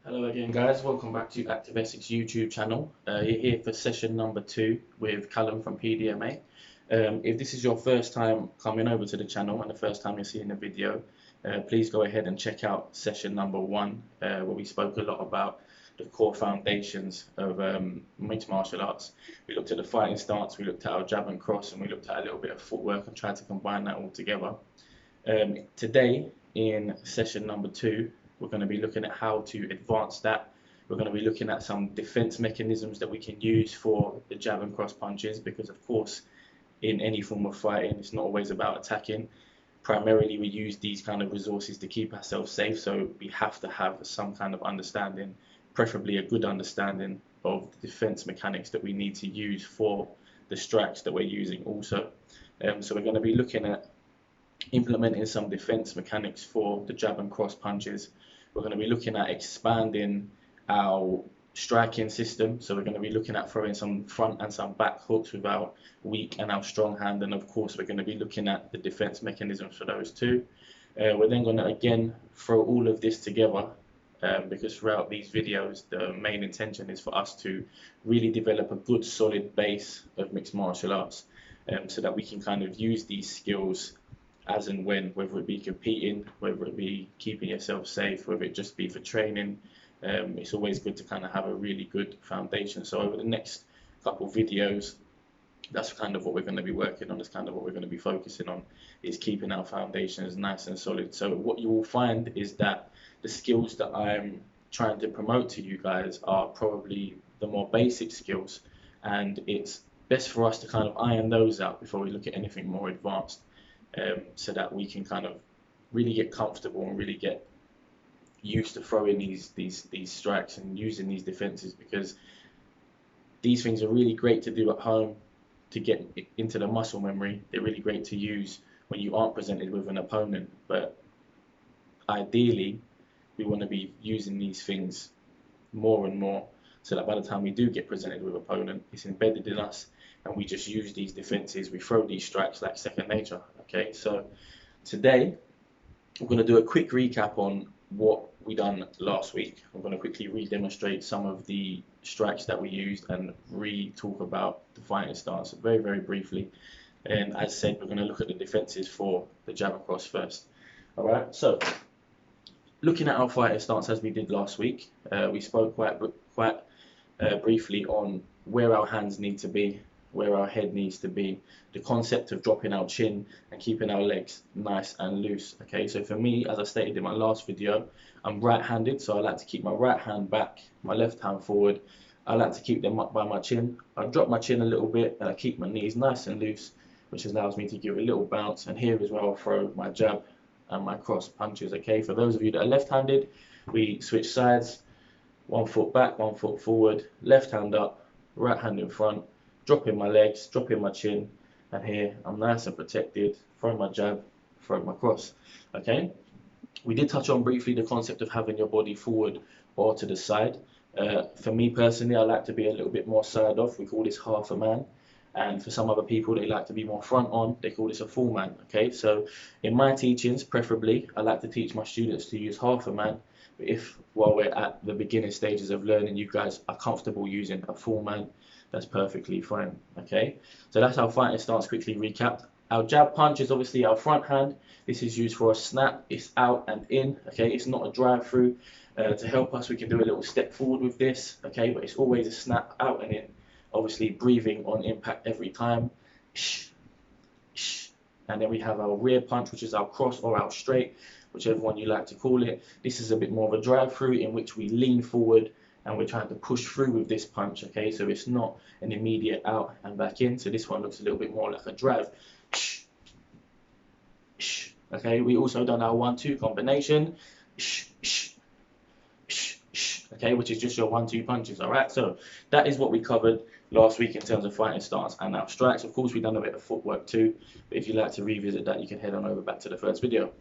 Hello again, guys. Welcome back to Active Essex YouTube channel. You're here for session number 2 with Callum from PDMA. If this is your first time coming over to the channel and the first time you're seeing the video, please go ahead and check out session number 1, where we spoke a lot about the core foundations of mixed martial arts. We looked at the fighting stance, we looked at our jab and cross, and we looked at a little bit of footwork and tried to combine that all together. Today, in session number 2, we're going to be looking at how to advance that. We're going to be looking at some defense mechanisms that we can use for the jab and cross punches, because of course in any form of fighting it's not always about attacking. Primarily we use these kind of resources to keep ourselves safe, so we have to have some kind of understanding, preferably a good understanding of the defense mechanics that we need to use for the strikes that we're using also. So we're going to be looking at implementing some defense mechanics for the jab and cross punches. We're going to be looking at expanding our striking system, so we're going to be looking at throwing some front and some back hooks with our weak and our strong hand, and of course we're going to be looking at the defense mechanisms for those too. We're then going to again throw all of this together, because throughout these videos the main intention is for us to really develop a good solid base of mixed martial arts, so that we can kind of use these skills as and when, whether it be competing, whether it be keeping yourself safe, whether it just be for training. It's always good to kind of have a really good foundation. So over the next couple of videos, that's kind of what we're going to be working on. That's kind of what we're going to be focusing on, is keeping our foundations nice and solid. So what you will find is that the skills that I'm trying to promote to you guys are probably the more basic skills, and it's best for us to kind of iron those out before we look at anything more advanced. So that we can kind of really get comfortable and really get used to throwing these strikes and using these defenses, because these things are really great to do at home to get into the muscle memory. They're really great to use when you aren't presented with an opponent, but ideally we want to be using these things more and more, so that by the time we do get presented with an opponent, it's embedded in us and we just use these defenses, we throw these strikes like second nature. Okay, so today we're going to do a quick recap on what we done last week. I'm going to quickly re-demonstrate some of the strikes that we used and re-talk about the fighting stance very, very briefly. And as said, we're going to look at the defenses for the jab and cross first. All right, so looking at our fighting stance as we did last week, we spoke quite briefly on where our hands need to be, where our head needs to be, the concept of dropping our chin and keeping our legs nice and loose. Okay, so for me, as I stated in my last video, I'm right-handed, so I like to keep my right hand back, my left hand forward. I like to keep them up by my chin. I drop my chin a little bit and I keep my knees nice and loose, which allows me to give a little bounce. And here is where I'll throw my jab and my cross punches. Okay, for those of you that are left-handed, we switch sides, 1 foot back, 1 foot forward, left hand up, right hand in front, dropping my legs, dropping my chin, and here I'm nice and protected, throw my jab, throw my cross. Okay, we did touch on briefly the concept of having your body forward or to the side. For me personally, I like to be a little bit more side off. We call this half a man, and for some other people they like to be more front on. They call this a full man. Okay, so in my teachings, preferably I like to teach my students to use half a man. But if while we're at the beginning stages of learning, you guys are comfortable using a full man, that's perfectly fine. Okay, so that's our fighting stance quickly recapped. Our jab punch is obviously our front hand. This is used for a snap. It's out and in. Okay, it's not a drive through. To help us, we can do a little step forward with this. Okay, but it's always a snap out and in. Obviously breathing on impact every time. And then we have our rear punch, which is our cross or our straight, whichever one you like to call it. This is a bit more of a drive through, in which we lean forward and we're trying to push through with this punch. Okay, so it's not an immediate out and back in. So this one looks a little bit more like a drive. Okay, we also done our 1-2 combination. Okay, which is just your 1-2 punches. All right, so that is what we covered last week in terms of fighting stance and our strikes. Of course, we've done a bit of footwork too, but if you'd like to revisit that, you can head on over back to the first video.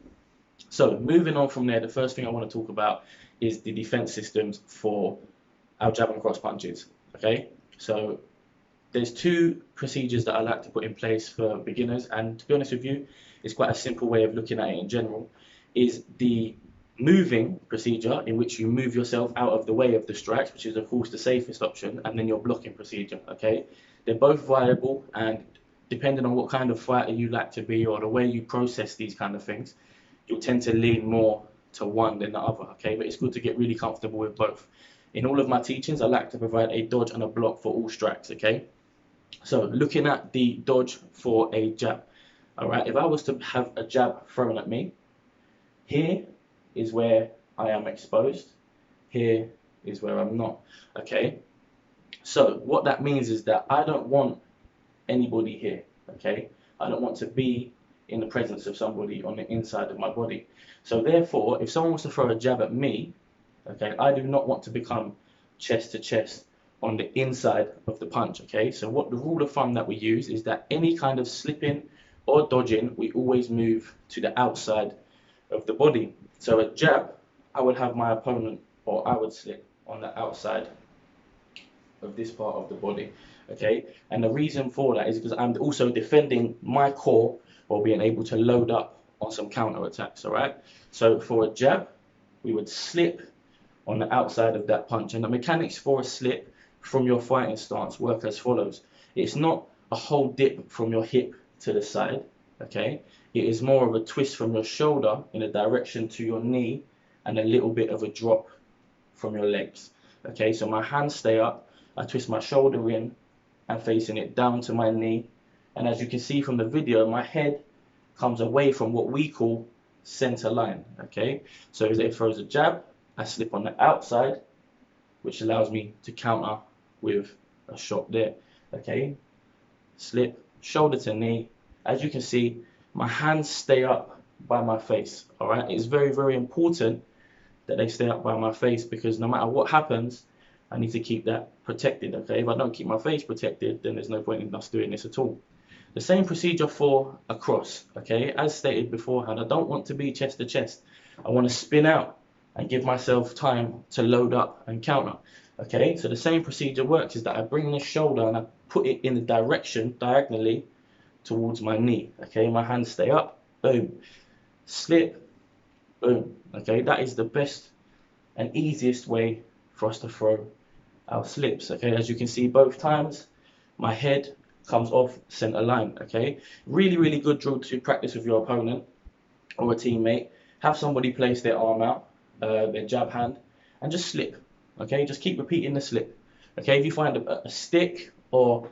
So moving on from there, the first thing I want to talk about is the defense systems for our jab and cross punches. Okay, so there's 2 procedures that I like to put in place for beginners, and to be honest with you, it's quite a simple way of looking at it in general. Is the moving procedure, in which you move yourself out of the way of the strikes, which is of course the safest option, and then your blocking procedure. Okay, they're both viable, and depending on what kind of fighter you like to be or the way you process these kind of things, you'll tend to lean more to one than the other. Okay, but it's good to get really comfortable with both. In all of my teachings, I like to provide a dodge and a block for all strikes. Okay, so looking at the dodge for a jab. All right, if I was to have a jab thrown at me, here is where I am exposed, here is where I'm not. Okay, so what that means is that I don't want anybody here. Okay, I don't want to be in the presence of somebody on the inside of my body. So therefore, if someone was to throw a jab at me, okay, I do not want to become chest to chest on the inside of the punch. Okay, so what the rule of thumb that we use is that any kind of slipping or dodging, we always move to the outside of the body. So a jab, I would have my opponent, or I would slip on the outside of this part of the body. Okay, and the reason for that is because I'm also defending my core while being able to load up on some counter attacks. All right, so for a jab, we would slip on the outside of that punch, and the mechanics for a slip from your fighting stance work as follows. It's not a whole dip from your hip to the side. Okay, it is more of a twist from your shoulder in a direction to your knee, and a little bit of a drop from your legs. Okay, so my hands stay up, I twist my shoulder in and facing it down to my knee, and as you can see from the video, my head comes away from what we call center line. Okay, so as it throws a jab, I slip on the outside, which allows me to counter with a shot there. Okay, slip, shoulder to knee. As you can see, my hands stay up by my face. All right, it's very, very important that they stay up by my face, because no matter what happens, I need to keep that protected. Okay, if I don't keep my face protected, then there's no point in us doing this at all. The same procedure for a cross. Okay, as stated beforehand, I don't want to be chest to chest. I want to spin out and give myself time to load up and counter. Okay, so the same procedure works, is that I bring this shoulder and I put it in the direction diagonally towards my knee. Okay, my hands stay up, boom, slip, boom. Okay, that is the best and easiest way for us to throw our slips. Okay, as you can see, both times my head comes off center line. Okay, really, really good drill to practice with your opponent or a teammate. Have somebody place their arm out, their jab hand, and just slip. Okay, just keep repeating the slip. Okay, if you find a stick or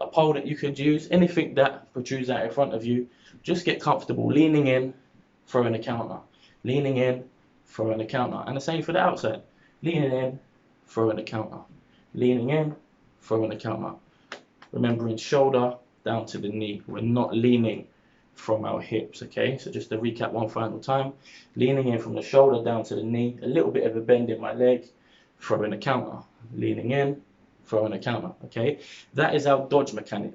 a pole that you could use, anything that protrudes out in front of you, just get comfortable leaning in, throwing a counter, leaning in, throwing a counter, and the same for the outside, leaning in, throwing a counter, leaning in, throwing a counter. Remembering shoulder down to the knee, we're not leaning from our hips. Okay, so just to recap one final time, leaning in from the shoulder down to the knee, a little bit of a bend in my leg, throwing a counter, leaning in, throwing a counter. Okay, that is our dodge mechanic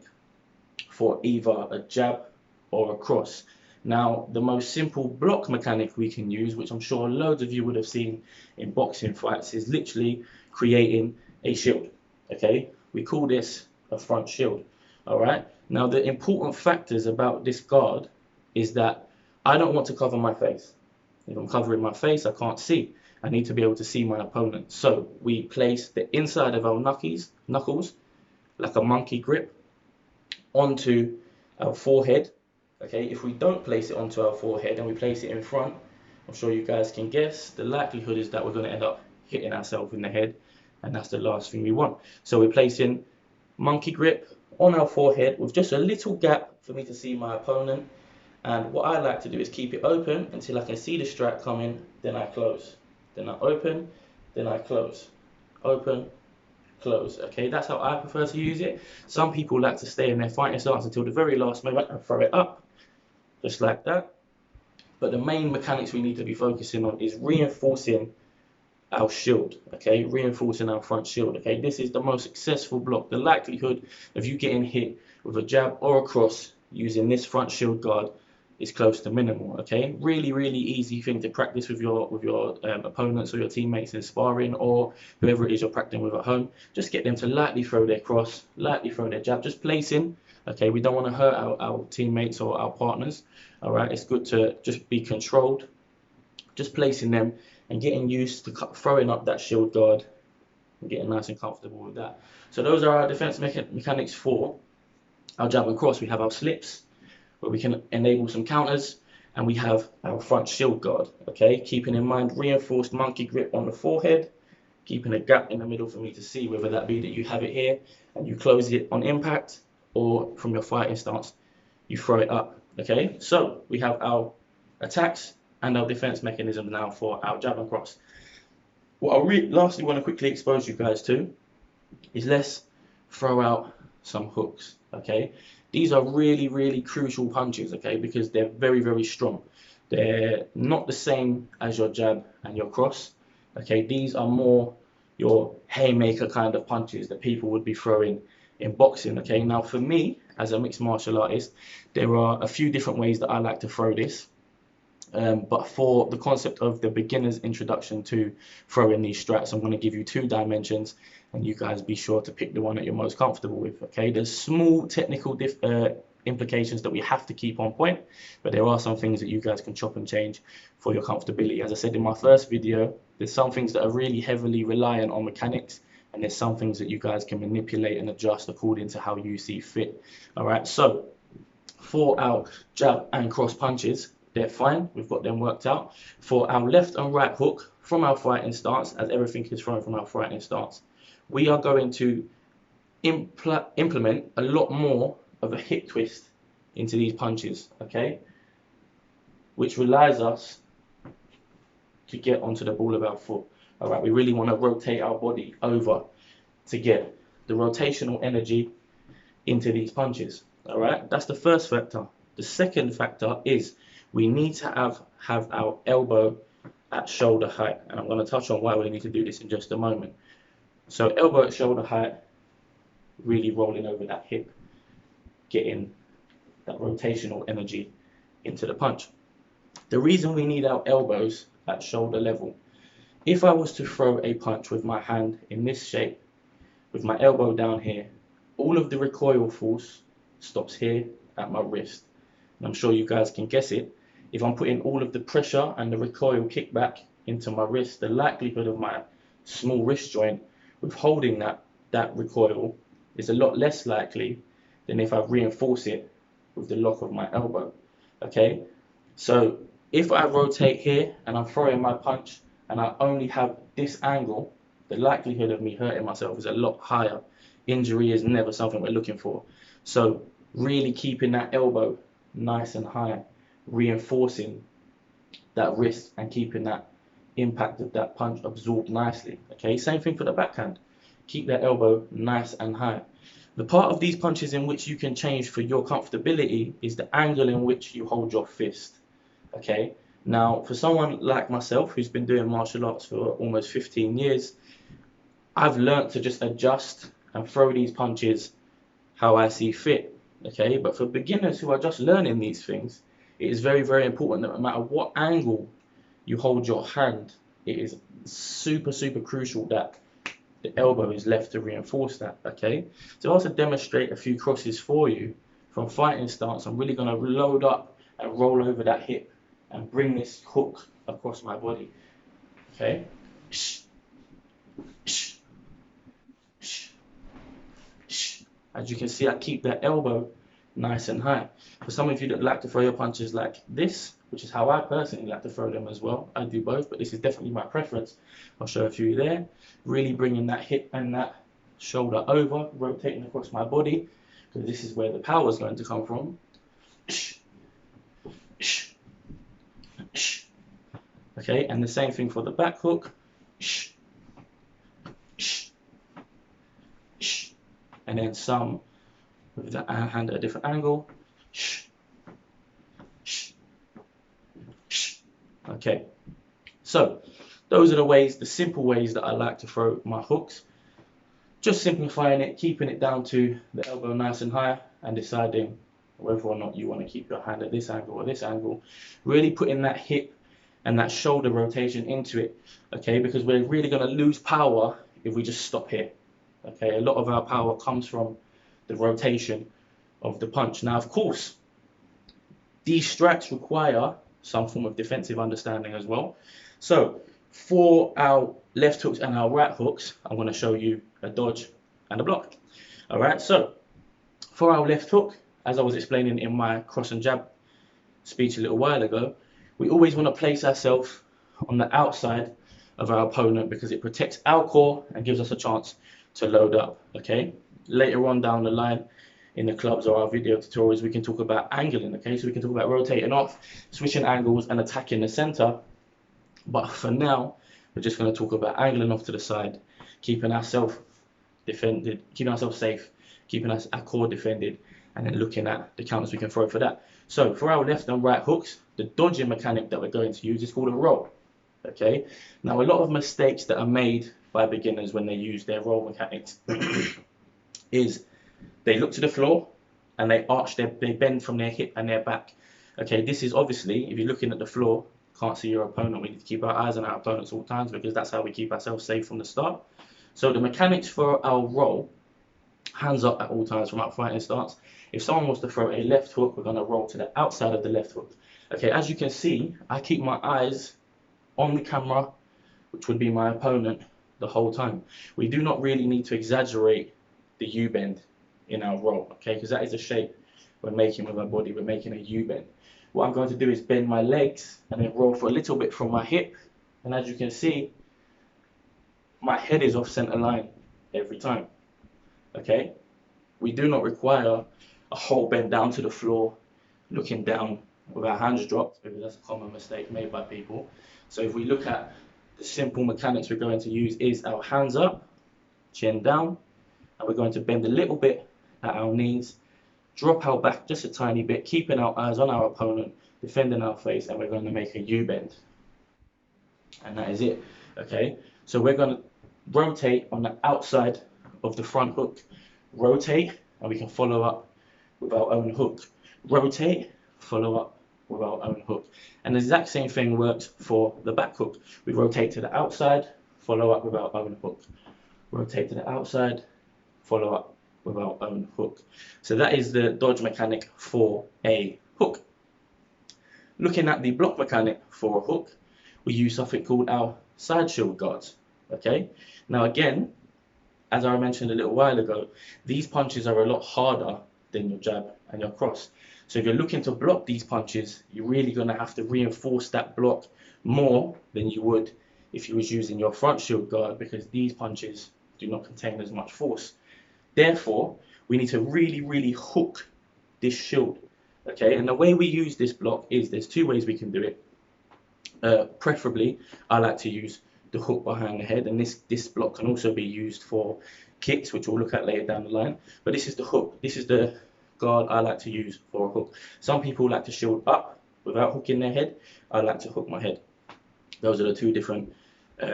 for either a jab or a cross. Now, the most simple block mechanic we can use, which I'm sure loads of you would have seen in boxing fights, is literally creating a shield. Okay, we call this a front shield. All right, now the important factors about this guard is that I don't want to cover my face. If I'm covering my face, I can't see. I need to be able to see my opponent. So we place the inside of our knuckles like a monkey grip onto our forehead. Okay, if we don't place it onto our forehead and we place it in front, I'm sure you guys can guess, the likelihood is that we're going to end up hitting ourselves in the head, and that's the last thing we want. So we're placing monkey grip on our forehead with just a little gap for me to see my opponent, and what I like to do is keep it open until I can see the strike coming, then I close, then I open, then I close, open, close. Okay, that's how I prefer to use it. Some people like to stay in their fighting stance until the very last moment and throw it up, just like that. But the main mechanics we need to be focusing on is reinforcing our shield. Okay, reinforcing our front shield. Okay, this is the most successful block. The likelihood of you getting hit with a jab or a cross using this front shield guard is close to minimal. Okay, really, really easy thing to practice with your opponents or your teammates in sparring, or whoever it is you're practicing with at home. Just get them to lightly throw their cross, lightly throw their jab, just placing. Okay, we don't want to hurt our teammates or our partners. All right, it's good to just be controlled just placing them and getting used to throwing up that shield guard and getting nice and comfortable with that. So those are our defense mechanics for our jab and cross. We have our slips, where we can enable some counters, and we have our front shield guard, okay? Keeping in mind reinforced monkey grip on the forehead, keeping a gap in the middle for me to see, whether that be that you have it here and you close it on impact, or from your fighting stance, you throw it up, okay? So we have our attacks and our defense mechanism now for our jab and cross. What I lastly want to quickly expose you guys to is, let's throw out some hooks, okay? These are really, really crucial punches, okay, because they're very, very strong. They're not the same as your jab and your cross, okay? These are more your haymaker kind of punches that people would be throwing in boxing, okay? Now, for me, as a mixed martial artist, there are a few different ways that I like to throw this. But for the concept of the beginner's introduction to throwing these strats, I'm going to give you 2 dimensions, and you guys be sure to pick the one that you're most comfortable with, okay? There's small technical implications that we have to keep on point, but there are some things that you guys can chop and change for your comfortability. As I said in my first video, there's some things that are really heavily reliant on mechanics, and there's some things that you guys can manipulate and adjust according to how you see fit. All right, so for our jab and cross punches, they're fine, we've got them worked out. For our left and right hook from our fighting stance, as everything is thrown from our fighting stance, we are going to implement a lot more of a hip twist into these punches, okay, which relies us to get onto the ball of our foot. All right, we really want to rotate our body over to get the rotational energy into these punches. All right, that's the first factor. The second factor is we need to have our elbow at shoulder height, and I'm going to touch on why we need to do this in just a moment. So elbow at shoulder height, really rolling over that hip, getting that rotational energy into the punch. The reason we need our elbows at shoulder level, if I was to throw a punch with my hand in this shape, with my elbow down here, all of the recoil force stops here at my wrist. And I'm sure you guys can guess it. If I'm putting all of the pressure and the recoil kickback into my wrist, the likelihood of my small wrist joint withholding that recoil is a lot less likely than if I reinforce it with the lock of my elbow, okay? So if I rotate here and I'm throwing my punch and I only have this angle, the likelihood of me hurting myself is a lot higher. Injury is never something we're looking for. So really keeping that elbow nice and high, reinforcing that wrist and keeping that impact of that punch absorbed nicely, okay? Same thing for the backhand. Keep that elbow nice and high. The part of these punches in which you can change for your comfortability is the angle in which you hold your fist, okay? Now, for someone like myself who's been doing martial arts for almost 15 years, I've learned to just adjust and throw these punches how I see fit, okay? But for beginners who are just learning these things, it is very, very important that no matter what angle you hold your hand, it is super, super crucial that the elbow is left to reinforce that, okay? So I'll also demonstrate a few crosses for you from fighting stance. I'm really going to load up and roll over that hip and bring this hook across my body, okay? As you can see, I keep that elbow nice and high. For some of you that like to throw your punches like this, which is how I personally like to throw them as well, I do both, but this is definitely my preference. I'll show a few there. Really bringing that hip and that shoulder over, rotating across my body, because this is where the power is going to come from. Okay, and the same thing for the back hook. And then some with the hand at a different angle. Okay, so those are the simple ways that I like to throw my hooks. Just simplifying it, keeping it down to the elbow nice and high, and deciding whether or not you want to keep your hand at this angle or this angle. Really putting that hip and that shoulder rotation into it, okay, because we're really going to lose power if we just stop here. Okay, a lot of our power comes from the rotation of the punch. Now, of course, these strats require some form of defensive understanding as well. So for our left hooks and our right hooks, I'm going to show you a dodge and a block. All right, so for our left hook, as I was explaining in my cross and jab speech a little while ago, we always want to place ourselves on the outside of our opponent because it protects our core and gives us a chance to load up. Okay, later on down the line in the clubs or our video tutorials, we can talk about angling. Okay, so we can talk about rotating off, switching angles and attacking the center. But for now, we're just going to talk about angling off to the side, keeping ourselves defended, keeping ourselves safe, keeping our core defended, and then looking at the counters we can throw for that. So for our left and right hooks, the dodging mechanic that we're going to use is called a roll. Okay, now a lot of mistakes that are made by beginners when they use their roll mechanics is they look to the floor and they bend from their hip and their back. Okay, this is obviously, if you're looking at the floor, can't see your opponent, we need to keep our eyes on our opponents all times because that's how we keep ourselves safe from the start. So the mechanics for our roll, hands up at all times from our fighting stance. If someone wants to throw a left hook, we're going to roll to the outside of the left hook. Okay, as you can see, I keep my eyes on the camera, which would be my opponent, the whole time. We do not really need to exaggerate the U-bend in our roll, okay, because that is a shape we're making with our body. We're making a U-bend. What I'm going to do is bend my legs and then roll for a little bit from my hip, and as you can see, my head is off center line every time. Okay, we do not require a whole bend down to the floor, looking down with our hands dropped, because that's a common mistake made by people. So if we look at the simple mechanics we're going to use is our hands up, chin down, and we're going to bend a little bit at our knees, drop our back just a tiny bit, keeping our eyes on our opponent, defending our face, and we're going to make a U-bend. And that is it, okay? So we're going to rotate on the outside of the front hook, rotate, and we can follow up with our own hook. Rotate, follow up with our own hook. And the exact same thing works for the back hook. We rotate to the outside, follow up with our own hook. Rotate to the outside, follow up with our own hook. So that is the dodge mechanic for a hook. Looking at the block mechanic for a hook, we use something called our side shield guards. Okay, now again, as I mentioned a little while ago, these punches are a lot harder than your jab and your cross. So if you're looking to block these punches, you're really going to have to reinforce that block more than you would if you was using your front shield guard, because these punches do not contain as much force. Therefore, we need to really hook this shield. Okay, and the way we use this block is there's two ways we can do it. Preferably, I like to use the hook behind the head, and this block can also be used for kicks, which we'll look at later down the line. But this is the hook. This is the guard I like to use for a hook. Some people like to shield up without hooking their head. I like to hook my head. Those are the two different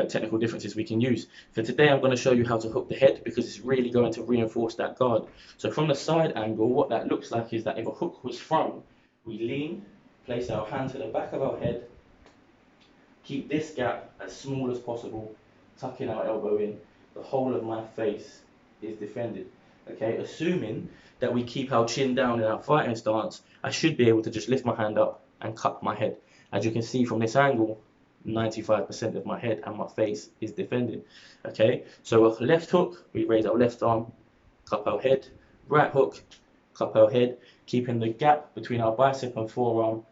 technical differences we can use. For today, I'm going to show you how to hook the head because it's really going to reinforce that guard. So from the side angle, what that looks like is that if a hook was thrown, we lean, place our hand to the back of our head, keep this gap as small as possible, tucking our elbow in. The whole of my face is defended. Okay, assuming that we keep our chin down in our fighting stance, I should be able to just lift my hand up and cup my head. As you can see from this angle, 95% of my head and my face is defended. Okay, so a left hook, we raise our left arm, cup our head. Right hook, cup our head, keeping the gap between our bicep and forearm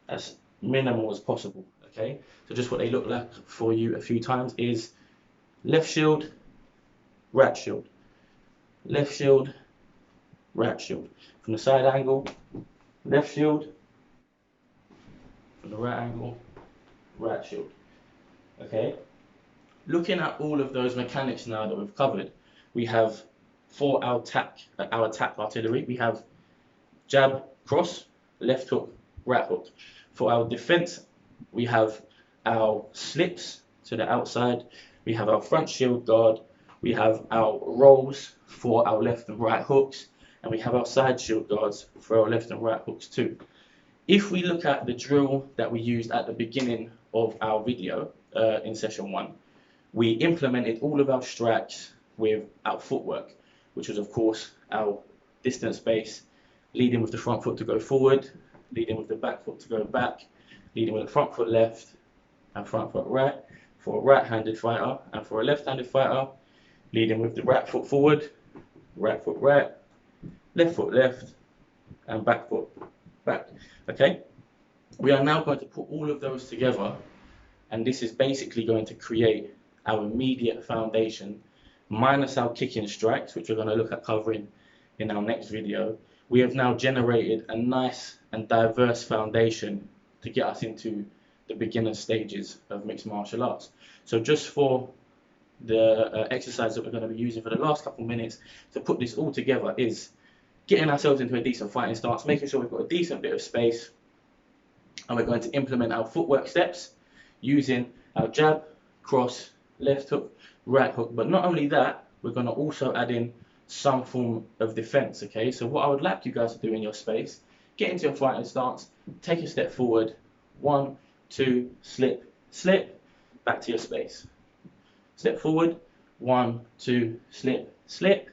as minimal as possible. Okay, so just what they look like for you a few times is left shield, right shield, left shield, right shield. From the side angle, left shield, from the right angle, right shield. Okay, looking at all of those mechanics now that we've covered, we have for our attack artillery, we have jab, cross, left hook, right hook. For our defense, we have our slips to the outside, we have our front shield guard, we have our rolls for our left and right hooks, and we have our side shield guards for our left and right hooks too. If we look at the drill that we used at the beginning of our video in session 1, we implemented all of our strikes with our footwork, which was of course our distance base, leading with the front foot to go forward, leading with the back foot to go back, leading with a front foot left and front foot right for a right-handed fighter, and for a left-handed fighter, leading with the right foot forward, right foot right, left foot left, and back foot back. Okay, we are now going to put all of those together, and this is basically going to create our immediate foundation, minus our kicking strikes, which we're going to look at covering in our next video. We have now generated a nice and diverse foundation to get us into the beginner stages of mixed martial arts. So just for the exercise that we're going to be using for the last couple of minutes to put this all together is getting ourselves into a decent fighting stance, making sure we've got a decent bit of space, and we're going to implement our footwork steps using our jab, cross, left hook, right hook. But not only that, we're going to also add in some form of defense. Okay, so what I would like you guys to do in your space, get into your fighting stance, take a step forward, 1, 2, slip, slip, back to your space. Step forward, 1, 2, slip, slip,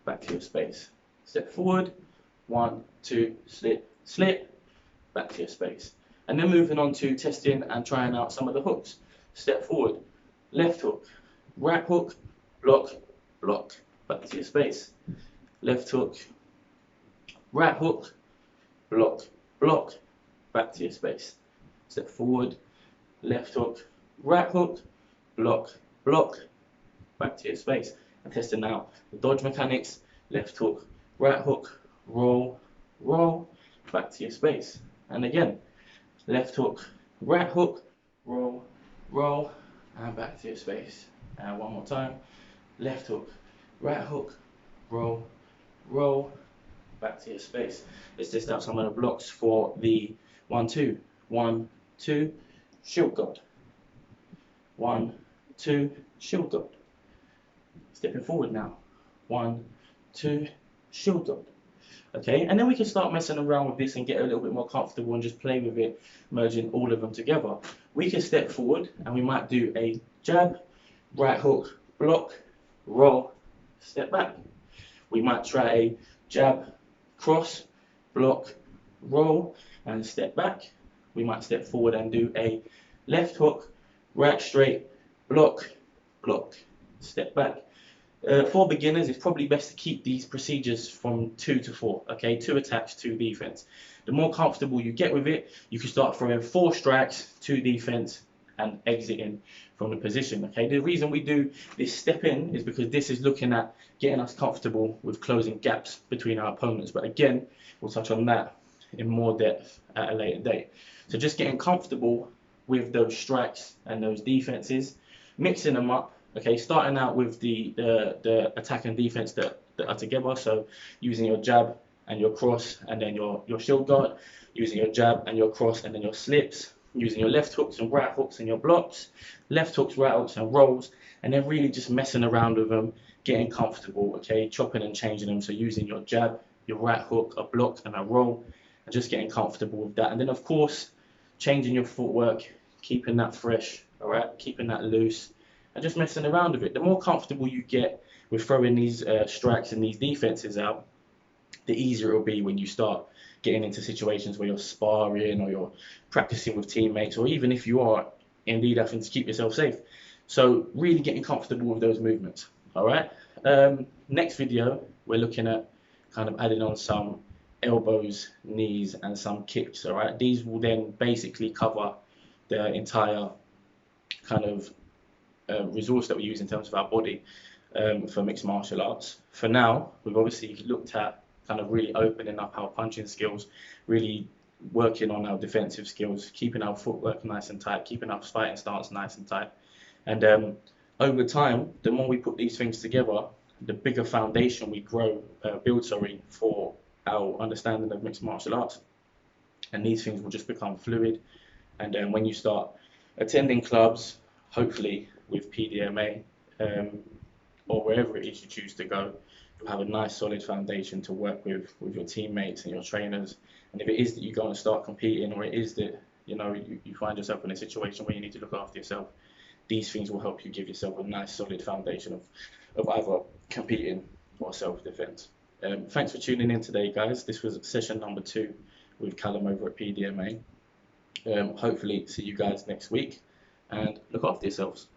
back to your space. Step forward, 1, 2, slip, slip, back to your space. And then moving on to testing and trying out some of the hooks. Step forward, left hook, right hook, block, block, back to your space. Left hook, right hook, block, block, back to your space. Step forward, left hook, right hook, block, block, back to your space. And testing now the dodge mechanics, left hook, right hook, roll, roll, back to your space. And again, left hook, right hook, roll, roll, and back to your space. And one more time, left hook, right hook, roll, roll, back to your space. Let's test out some of the blocks for the 1, 2, 1, 2, shield guard. 1, 2, shield guard. Stepping forward now. 1, 2, shield guard. Okay, and then we can start messing around with this and get a little bit more comfortable and just play with it, merging all of them together. We can step forward and we might do a jab, right hook, block, roll, step back. We might try a jab, cross, block, roll, and step back. We might step forward and do a left hook, right straight, block, block, step back. For beginners, it's probably best to keep these procedures from 2 to 4, okay? 2 attacks, 2 defense. The more comfortable you get with it, you can start throwing 4 strikes, 2 defense, and exiting from the position, okay? The reason we do this step in is because this is looking at getting us comfortable with closing gaps between our opponents. But again, we'll touch on that in more depth at a later date. So just getting comfortable with those strikes and those defenses, mixing them up. Okay, starting out with the attack and defense that are together. So using your jab and your cross and then your shield guard, using your jab and your cross and then your slips, using your left hooks and right hooks and your blocks, left hooks, right hooks and rolls, and then really just messing around with them, getting comfortable, okay, chopping and changing them. So using your jab, your right hook, a block and a roll, and just getting comfortable with that. And then of course, changing your footwork, keeping that fresh, all right, keeping that loose, and just messing around with it. The more comfortable you get with throwing these strikes and these defenses out, the easier it will be when you start getting into situations where you're sparring or you're practicing with teammates, or even if you are indeed having to keep yourself safe. So really getting comfortable with those movements. All right. Next video, we're looking at kind of adding on some elbows, knees, and some kicks. All right. These will then basically cover the entire kind of resource that we use in terms of our body for mixed martial arts. For now, we've obviously looked at kind of really opening up our punching skills, really working on our defensive skills, keeping our footwork nice and tight, keeping our fighting stance nice and tight. And over time, the more we put these things together, the bigger foundation we build for our understanding of mixed martial arts. And these things will just become fluid. And then when you start attending clubs, hopefully with PDMA or wherever it is you choose to go, you'll have a nice solid foundation to work with your teammates and your trainers. And if it is that you go and start competing, or it is that you find yourself in a situation where you need to look after yourself, these things will help you give yourself a nice solid foundation of either competing or self-defense. Thanks for tuning in today, guys. This was session number 2 with Callum over at PDMA. Hopefully see you guys next week, and look after yourselves.